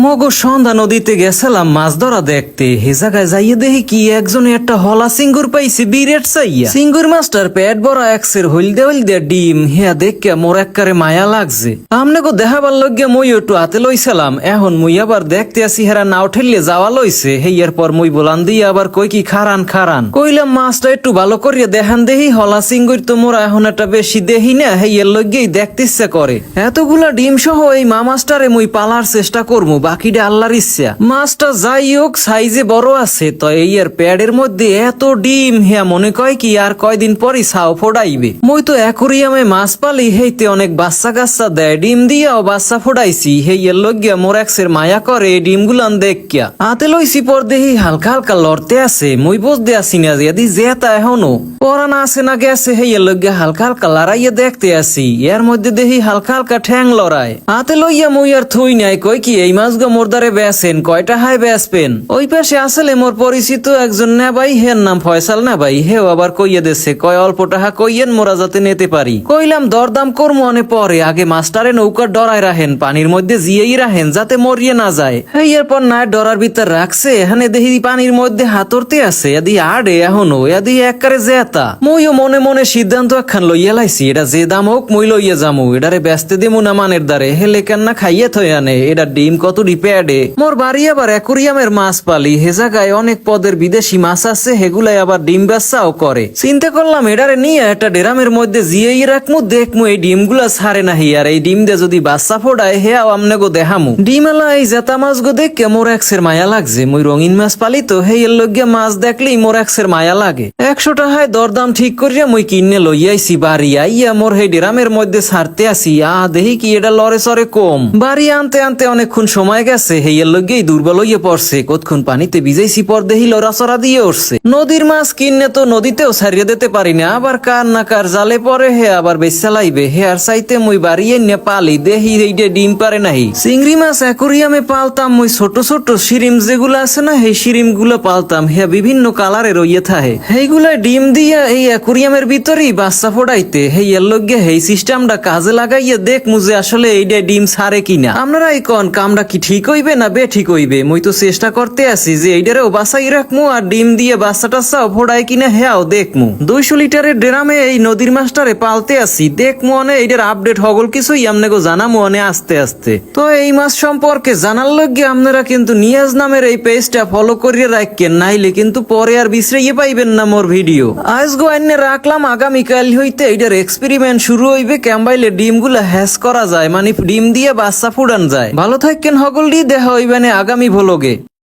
মগো সন্ধ্যা নদীতে গেছিলাম মাছ ধরা দেখতে। হে জায়গায় যাইয়ে দেখি কি একজনে একটা হলা সিঙ্গুর পাইছে বিরেট চাইয়া। সিঙ্গুর মাস্টার পেট বড় একসের হইলদে হইলদে ডিম হিয়া দেখে মোর এককারে মায়া লাগছে। আমনে গো দেখাবার লগে মই একটু হাতে লইছিলাম। এখন মুই আবার দেখতে আসি হেরা নাও ঠেললে যাওয়া লইছে। হেয়ার পর মুই বলান দিয়ে আবার কই কি খারান খারান কইলাম মাছটা একটু ভালো করিয়া দেখান দেহি। হলা সিঙ্গুর তো মোরা এখন একটা বেশি দেহি না, হেয়ার লগেই দেখতে ইচ্ছা করে। এতগুলা ডিম সহ এই মা মাছটারে মুই পালার চেষ্টা করবো, বাকিটা আল্লাহর ইচ্ছা। মাছটা যাই হোক সাইজে বড় আছে, তো এই আর প্যাডের মধ্যে এত ডিম হ্যাঁ মনে কয় কি আর কয়দিন পরই ছাও ফোড়াইবে। মই তো অ্যাকোরিয়ামে মাছ পালি, হেইতে অনেক বাচ্চা কাচ্চা দেয়, ডিম দিয়াও বাচ্চা ফোড়াইছি। হেইয়ের লগিয়া মোর একসের মায়া করে এই ডিম গুলান দেখিয়া। হাতে লইছি পর দেহি হালকা হালকা লড়তে আছে। মই বুঝতে আসি না যদি জেতা এখনো পরানা আছে না গেছে। হেইয়ের লগিয়া হালকা হালকা লড়াইয়া দেখতে আসি। এর মধ্যে দেহি হালকা হালকা ঠ্যাং লড়ায়। হাতে লইয়া মই আর থুই নাই, কই কি এই মাছগো মোরদারে বেছেন কয়টা হাই বেচবেন। ওই পাশে আসলে মোর পরিচিত একজন নেবাই, হের নাম ফয়সাল নেবাই। হেও আবার কইয়ে দেছে কয় অল্প টাকা কইয়েন মোরা যাতে নিতে পারি। কইলাম দরদাম করবো অনে পরে, আগে মাছটারে নৌকার ডরায় রাখেন, পানির মধ্যে জিয়েই রাখেন যাতে মরিয়ে না যায়। এরপর না ডরার ভিতর রাখছে। এখানে দেখি পানির মধ্যে হাতরতে আছে, এদি আড়ে এখনো এদি একবারে জেতা। মইও মনে মনে সিদ্ধান্ত একখান লইয়া লাইছি, এটা যে দাম হোক মই লইয়া যামু। এটারে ব্যস্তে দেবো না মানের দ্বারে, হেলে কেন না খাইয়ে থই আনে। এটা ডিম কত ডিপেডে। মোর বাড়ি আবার অ্যাকোরিয়ামের মাছ পালি, হে জায়গায় অনেক পদের বিদেশি মাছ আছে, হেগুলাই আবার ডিম ব্যবসাও করে। চিন্তা করলাম এটারে নিয়ে একটা ডেরামের মধ্যে জিয়েই রাখমু, দেখমু এই ডিম গুলা ছাড়ে নাহি। আর এই ডিম দিয়ে যদি বাচ্চা ফোড়ায় হেয়াও আমনে গো দেখামু। ডিম এলা এই জেতা মাছ গো দেখে মোর একসের মায়া লাগছে। মই রঙিন মাছ পালি তো, হেই এর লগে মাছ দেখলেই মোর একসের মায়া লাগে। 100 টাকায় দরদাম ঠিক করিয়া মই কিনে লইয়াইছি বাড়ি। আইয়া মোর হেই ডেরামের মধ্যে ছাড়তে আসি। দেখি কি এটা লড়ে সরে কম। বাড়ি আনতে আনতে অনেকক্ষণ সময় গেছে। হেইয়ের লগেই দুর্বল হইয়া পড়ছে। কতক্ষণ পানিতে ভিজাইছি পর দেহি লড়াচড়া দিয়ে উঠছে। নদীর মাছ কিনে তো নদীতেও ছাড়িয়ে দিতে পারি না, আবার কার না কার জালে পরে হে আবার বেচা লাইবে। হে আর চাইতে মই বাড়িয়ে নে পালি, দেহি এইটা ডিম পারে নাহি। চিংড়ি মাছ অ্যাকোরিয়ামে পালতাম মই, ছোট ছোট শিরিম যেগুলো আছে না, সেই শিরিম গুলো পালতাম। হে বিভিন্ন কালারে রইয়ে থাকে, সেইগুলা ডিম দিয়া এই অ্যাকোরিয়ামের ভিতরেই বাচ্চা ফোড়াইতে। হেইয়ের লগে হেই সিস্টেমটা কাজে লাগাইয়া দেখ মুজে আসলে এইটা ডিম ছাড়ে কিনা। আপনারা এই কন কামটা কি ঠিক হইবে না বে ঠিক হইবে। মই তো চেষ্টা করতে আছি যে এইটারেও বাসাই রাখমু, আর ডিম দিয়ে বাচ্চা টাচ্চাও ফোড়ায় কিনা হেয়াও দেখমু। 200 লিটারের ড্রামে এই নদীর মাছটারে পালতে আসি, দেখমু অনে এইটার আপডেট হগল কিছুই আমনেগো জানামু অনে আস্তে আস্তে। তো এই মাছ সম্পর্কে জানার লগে আপনারা কিন্তু নিয়াজ নামের এই পেজটা ফলো করিয়ে রাখেন, নাইলে কিন্তু পরে আর বিশ্রাইয়ে পাইবেন না মোর ভিডিও। আজ গো আইনে রাখলাম, আগামীকাল হইতে এইটার এক্সপেরিমেন্ট শুরু হইবে। ক্যাম্বাইলে ডিম গুলা হ্যাস করা যায়, মানে ডিম দিয়ে বাচ্চা ফুডান যায়। ভালো থাকেন হগল দি, দেখা হইবেনে আগামী ভ্লগে।